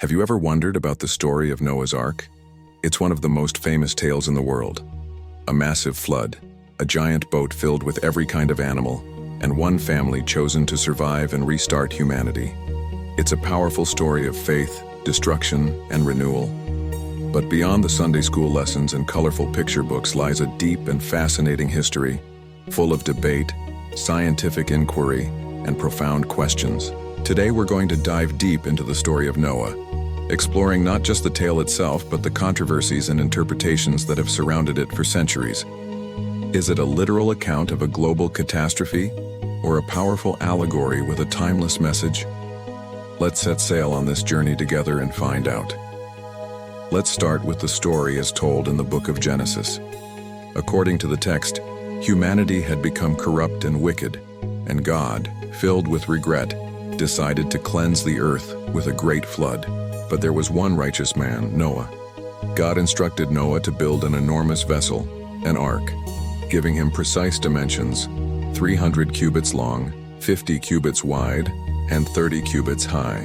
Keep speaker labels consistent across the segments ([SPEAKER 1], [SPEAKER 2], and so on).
[SPEAKER 1] Have you ever wondered about the story of Noah's Ark? It's one of the most famous tales in the world. A massive flood, a giant boat filled with every kind of animal, and one family chosen to survive and restart humanity. It's a powerful story of faith, destruction, and renewal. But beyond the Sunday school lessons and colorful picture books lies a deep and fascinating history, full of debate, scientific inquiry, and profound questions. Today we're going to dive deep into the story of Noah, exploring not just the tale itself, but the controversies and interpretations that have surrounded it for centuries. Is it a literal account of a global catastrophe, or a powerful allegory with a timeless message? Let's set sail on this journey together and find out. Let's start with the story as told in the book of Genesis. According to the text, humanity had become corrupt and wicked, and God, filled with regret, decided to cleanse the earth with a great flood. But there was one righteous man, Noah. God instructed Noah to build an enormous vessel, an ark, giving him precise dimensions, 300 cubits long, 50 cubits wide, and 30 cubits high.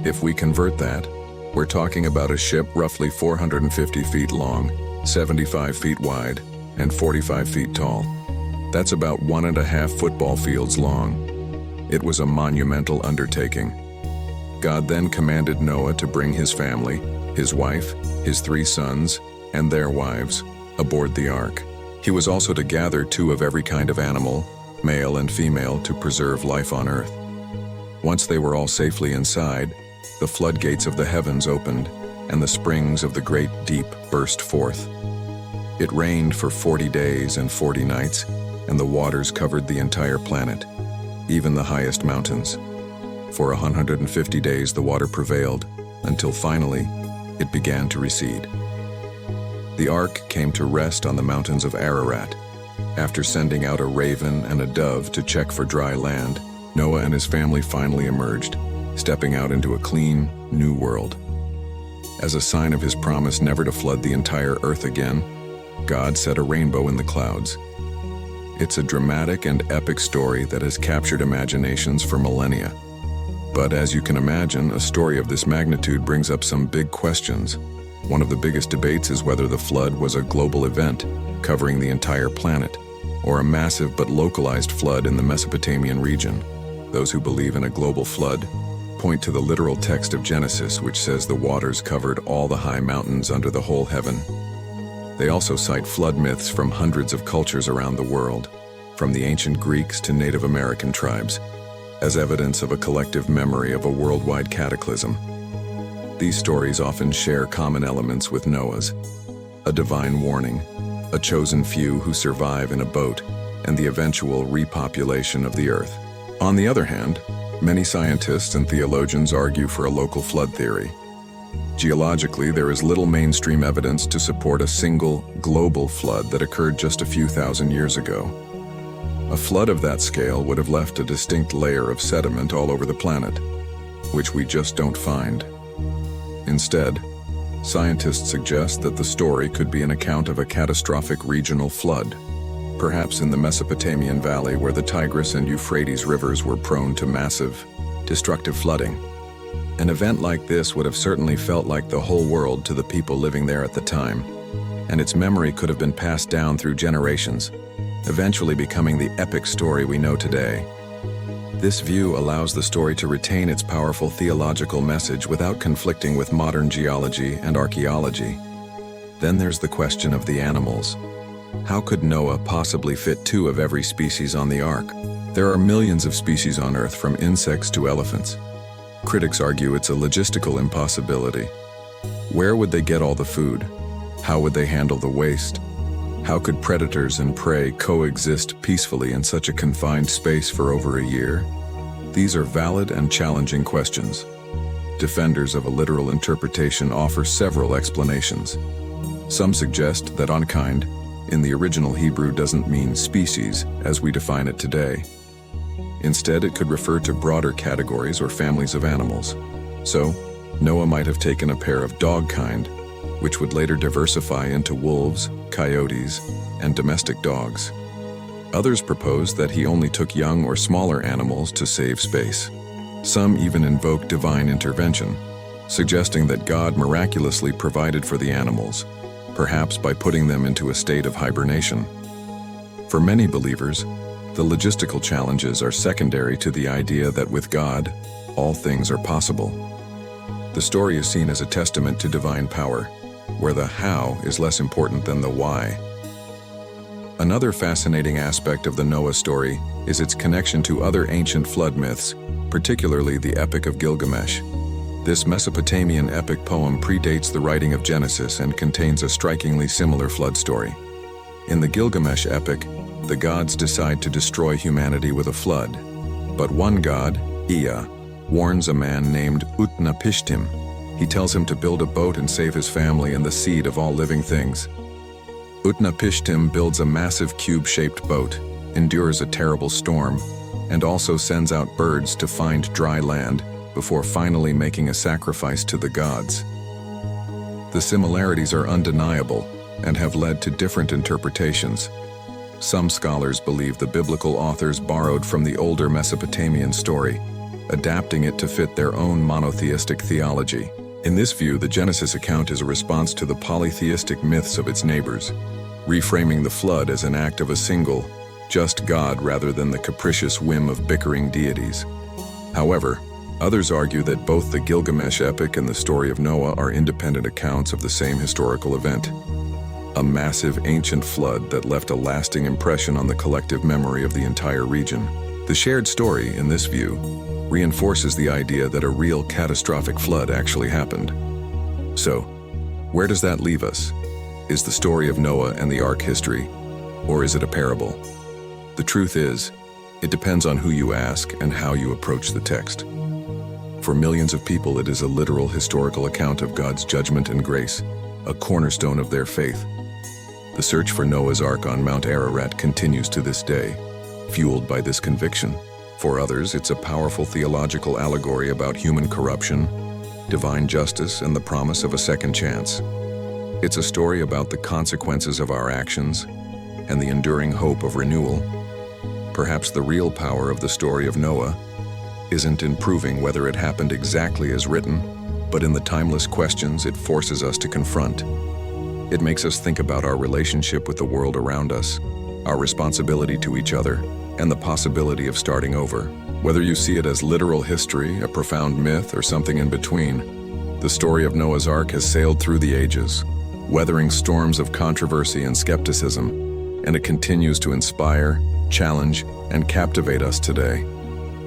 [SPEAKER 1] If we convert that, we're talking about a ship roughly 450 feet long, 75 feet wide, and 45 feet tall. That's about 1.5 football fields long. It was a monumental undertaking. God then commanded Noah to bring his family, his wife, his 3 sons, and their wives, aboard the ark. He was also to gather 2 of every kind of animal, male and female, to preserve life on earth. Once they were all safely inside, the floodgates of the heavens opened, and the springs of the great deep burst forth. It rained for 40 days and 40 nights, and the waters covered the entire planet, even the highest mountains. For 150 days the water prevailed, until finally it began to recede. The ark came to rest on the mountains of Ararat. After sending out a raven and a dove to check for dry land, Noah and his family finally emerged, stepping out into a clean, new world. As a sign of his promise never to flood the entire earth again, God set a rainbow in the clouds. It's a dramatic and epic story that has captured imaginations for millennia. But as you can imagine, a story of this magnitude brings up some big questions. One of the biggest debates is whether the flood was a global event, covering the entire planet, or a massive but localized flood in the Mesopotamian region. Those who believe in a global flood point to the literal text of Genesis, which says the waters covered all the high mountains under the whole heaven. They also cite flood myths from hundreds of cultures around the world, from the ancient Greeks to Native American tribes, as evidence of a collective memory of a worldwide cataclysm. These stories often share common elements with Noah's: a divine warning, a chosen few who survive in a boat, and the eventual repopulation of the earth. On the other hand, many scientists and theologians argue for a local flood theory. Geologically, there is little mainstream evidence to support a single, global flood that occurred just a few thousand years ago. A flood of that scale would have left a distinct layer of sediment all over the planet, which we just don't find. Instead, scientists suggest that the story could be an account of a catastrophic regional flood, perhaps in the Mesopotamian valley where the Tigris and Euphrates rivers were prone to massive, destructive flooding. An event like this would have certainly felt like the whole world to the people living there at the time, and its memory could have been passed down through generations, eventually becoming the epic story we know today. This view allows the story to retain its powerful theological message without conflicting with modern geology and archaeology. Then there's the question of the animals. How could Noah possibly fit 2 of every species on the ark? There are millions of species on Earth, from insects to elephants. Critics argue it's a logistical impossibility. Where would they get all the food? How would they handle the waste? How could predators and prey coexist peacefully in such a confined space for over a year? These are valid and challenging questions. Defenders of a literal interpretation offer several explanations. Some suggest that unkind, in the original Hebrew, doesn't mean species as we define it today. Instead, it could refer to broader categories or families of animals. So, Noah might have taken a pair of dog kind, which would later diversify into wolves, coyotes, and domestic dogs. Others propose that he only took young or smaller animals to save space. Some even invoke divine intervention, suggesting that God miraculously provided for the animals, perhaps by putting them into a state of hibernation. For many believers, the logistical challenges are secondary to the idea that with God, all things are possible. The story is seen as a testament to divine power, where the how is less important than the why. Another fascinating aspect of the Noah story is its connection to other ancient flood myths, particularly the Epic of Gilgamesh. This Mesopotamian epic poem predates the writing of Genesis and contains a strikingly similar flood story. In the Gilgamesh epic, the gods decide to destroy humanity with a flood. But one god, Ea, warns a man named Utnapishtim. He tells him to build a boat and save his family and the seed of all living things. Utnapishtim builds a massive cube-shaped boat, endures a terrible storm, and also sends out birds to find dry land before finally making a sacrifice to the gods. The similarities are undeniable and have led to different interpretations. Some scholars believe the biblical authors borrowed from the older Mesopotamian story, adapting it to fit their own monotheistic theology. In this view, the Genesis account is a response to the polytheistic myths of its neighbors, reframing the flood as an act of a single, just God rather than the capricious whim of bickering deities. However, others argue that both the Gilgamesh epic and the story of Noah are independent accounts of the same historical event, a massive ancient flood that left a lasting impression on the collective memory of the entire region. The shared story, in this view, reinforces the idea that a real catastrophic flood actually happened. So, where does that leave us? Is the story of Noah and the Ark history, or is it a parable? The truth is, it depends on who you ask and how you approach the text. For millions of people, it is a literal historical account of God's judgment and grace, a cornerstone of their faith. The search for Noah's Ark on Mount Ararat continues to this day, fueled by this conviction. For others, it's a powerful theological allegory about human corruption, divine justice, and the promise of a second chance. It's a story about the consequences of our actions and the enduring hope of renewal. Perhaps the real power of the story of Noah isn't in proving whether it happened exactly as written, but in the timeless questions it forces us to confront. It makes us think about our relationship with the world around us, our responsibility to each other, and the possibility of starting over. Whether you see it as literal history, a profound myth, or something in between, the story of Noah's Ark has sailed through the ages, weathering storms of controversy and skepticism, and it continues to inspire, challenge, and captivate us today.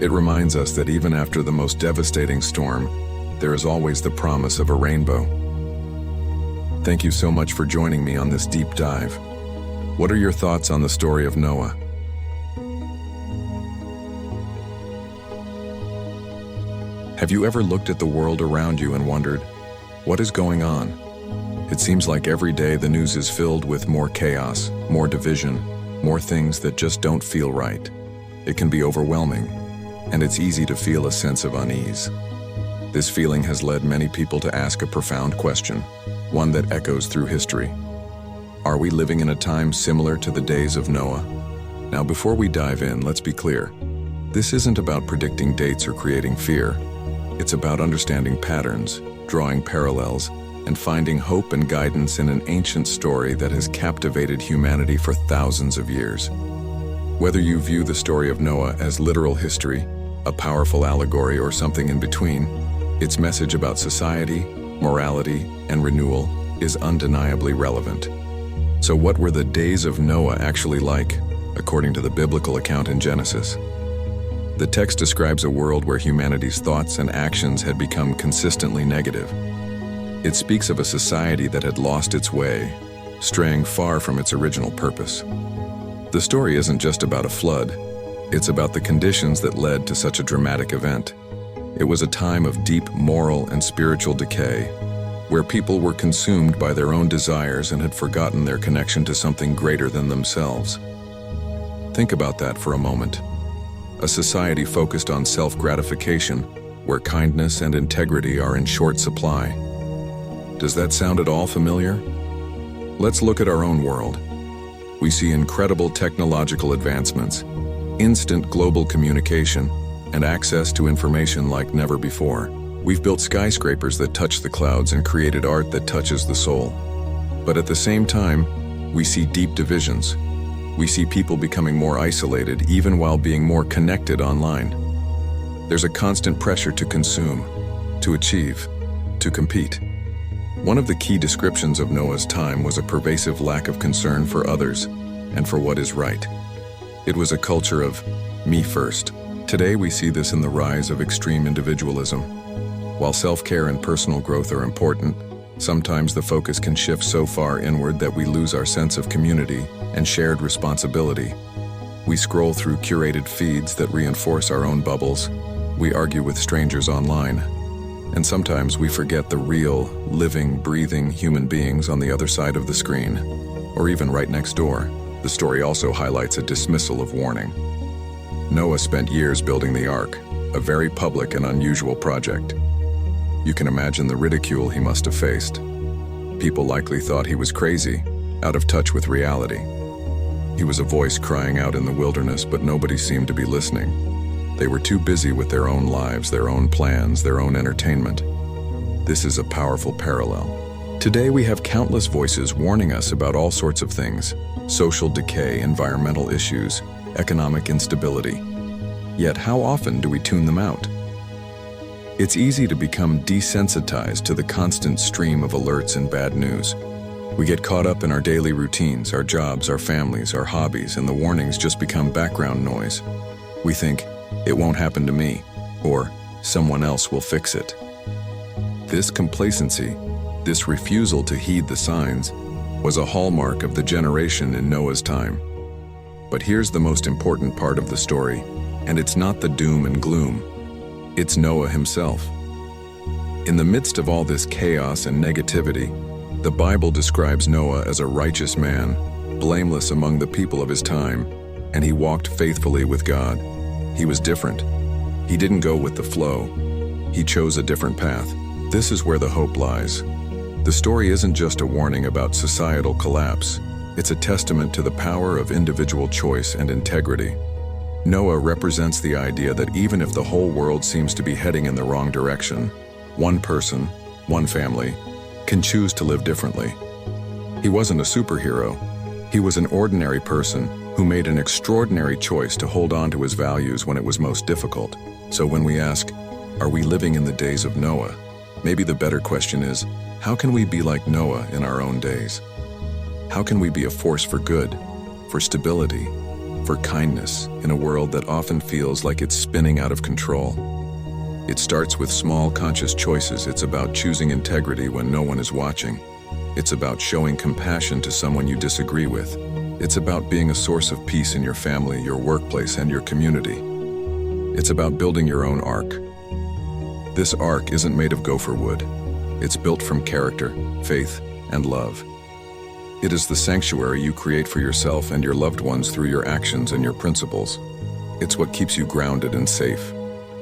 [SPEAKER 1] It reminds us that even after the most devastating storm, there is always the promise of a rainbow. Thank you so much for joining me on this deep dive. What are your thoughts on the story of Noah? Have you ever looked at the world around you and wondered, what is going on? It seems like every day the news is filled with more chaos, more division, more things that just don't feel right. It can be overwhelming, and it's easy to feel a sense of unease. This feeling has led many people to ask a profound question, one that echoes through history. Are we living in a time similar to the days of Noah? Now, before we dive in, let's be clear. This isn't about predicting dates or creating fear. It's about understanding patterns, drawing parallels, and finding hope and guidance in an ancient story that has captivated humanity for thousands of years. Whether you view the story of Noah as literal history, a powerful allegory, or something in between, its message about society, morality, and renewal is undeniably relevant. So what were the days of Noah actually like, according to the biblical account in Genesis? The text describes a world where humanity's thoughts and actions had become consistently negative. It speaks of a society that had lost its way, straying far from its original purpose. The story isn't just about a flood, it's about the conditions that led to such a dramatic event. It was a time of deep moral and spiritual decay, where people were consumed by their own desires and had forgotten their connection to something greater than themselves. Think about that for a moment. A society focused on self-gratification, where kindness and integrity are in short supply. Does that sound at all familiar? Let's look at our own world. We see incredible technological advancements, instant global communication, and access to information like never before. We've built skyscrapers that touch the clouds and created art that touches the soul. But at the same time, we see deep divisions. We see people becoming more isolated even while being more connected online. There's a constant pressure to consume, to achieve, to compete. One of the key descriptions of Noah's time was a pervasive lack of concern for others and for what is right. It was a culture of me first. Today we see this in the rise of extreme individualism. While self-care and personal growth are important, sometimes the focus can shift so far inward that we lose our sense of community and shared responsibility. We scroll through curated feeds that reinforce our own bubbles. We argue with strangers online. And sometimes we forget the real, living, breathing human beings on the other side of the screen, or even right next door. The story also highlights a dismissal of warning. Noah spent years building the ark, a very public and unusual project. You can imagine the ridicule he must have faced. People likely thought he was crazy, out of touch with reality. He was a voice crying out in the wilderness, but nobody seemed to be listening. They were too busy with their own lives, their own plans, their own entertainment. This is a powerful parallel. Today we have countless voices warning us about all sorts of things: social decay, environmental issues, economic instability. Yet how often do we tune them out? It's easy to become desensitized to the constant stream of alerts and bad news. We get caught up in our daily routines, our jobs, our families, our hobbies, and the warnings just become background noise. We think, it won't happen to me, or someone else will fix it. This complacency, this refusal to heed the signs, was a hallmark of the generation in Noah's time. But here's the most important part of the story, and it's not the doom and gloom. It's Noah himself. In the midst of all this chaos and negativity, the Bible describes Noah as a righteous man, blameless among the people of his time, and he walked faithfully with God. He was different. He didn't go with the flow. He chose a different path. This is where the hope lies. The story isn't just a warning about societal collapse. It's a testament to the power of individual choice and integrity. Noah represents the idea that even if the whole world seems to be heading in the wrong direction, one person, one family, can choose to live differently. He wasn't a superhero. He was an ordinary person who made an extraordinary choice to hold on to his values when it was most difficult. So when we ask, are we living in the days of Noah? Maybe the better question is, how can we be like Noah in our own days? How can we be a force for good, for stability, for kindness in a world that often feels like it's spinning out of control? It starts with small conscious choices. It's about choosing integrity when no one is watching. It's about showing compassion to someone you disagree with. It's about being a source of peace in your family, your workplace, and your community. It's about building your own ark. This ark isn't made of gopher wood. It's built from character, faith, and love. It is the sanctuary you create for yourself and your loved ones through your actions and your principles. It's what keeps you grounded and safe,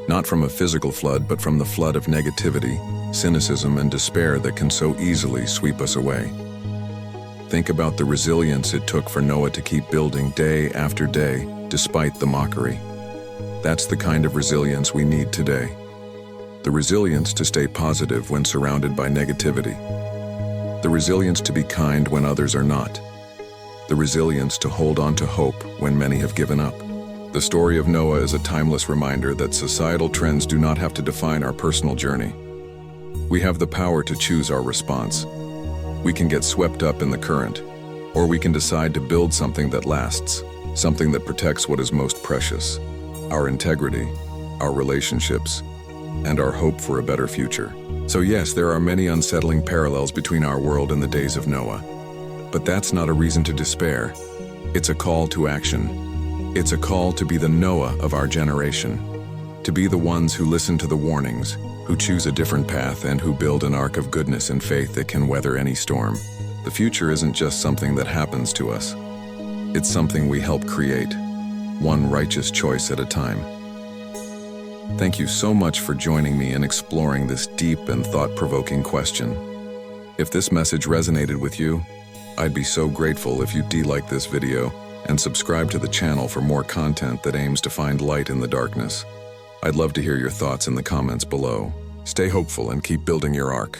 [SPEAKER 1] not from a physical flood, but from the flood of negativity, cynicism, and despair that can so easily sweep us away. Think about the resilience it took for Noah to keep building day after day, despite the mockery. That's the kind of resilience we need today. The resilience to stay positive when surrounded by negativity. The resilience to be kind when others are not. The resilience to hold on to hope when many have given up. The story of Noah is a timeless reminder that societal trends do not have to define our personal journey. We have the power to choose our response. We can get swept up in the current, or we can decide to build something that lasts, something that protects what is most precious: our integrity, our relationships, and our hope for a better future. So yes, there are many unsettling parallels between our world and the days of Noah. But that's not a reason to despair. It's a call to action. It's a call to be the Noah of our generation, to be the ones who listen to the warnings, who choose a different path, and who build an ark of goodness and faith that can weather any storm. The future isn't just something that happens to us. It's something we help create, one righteous choice at a time. Thank you so much for joining me in exploring this deep and thought-provoking question. If this message resonated with you, I'd be so grateful if you'd like this video and subscribe to the channel for more content that aims to find light in the darkness. I'd love to hear your thoughts in the comments below. Stay hopeful and keep building your ark.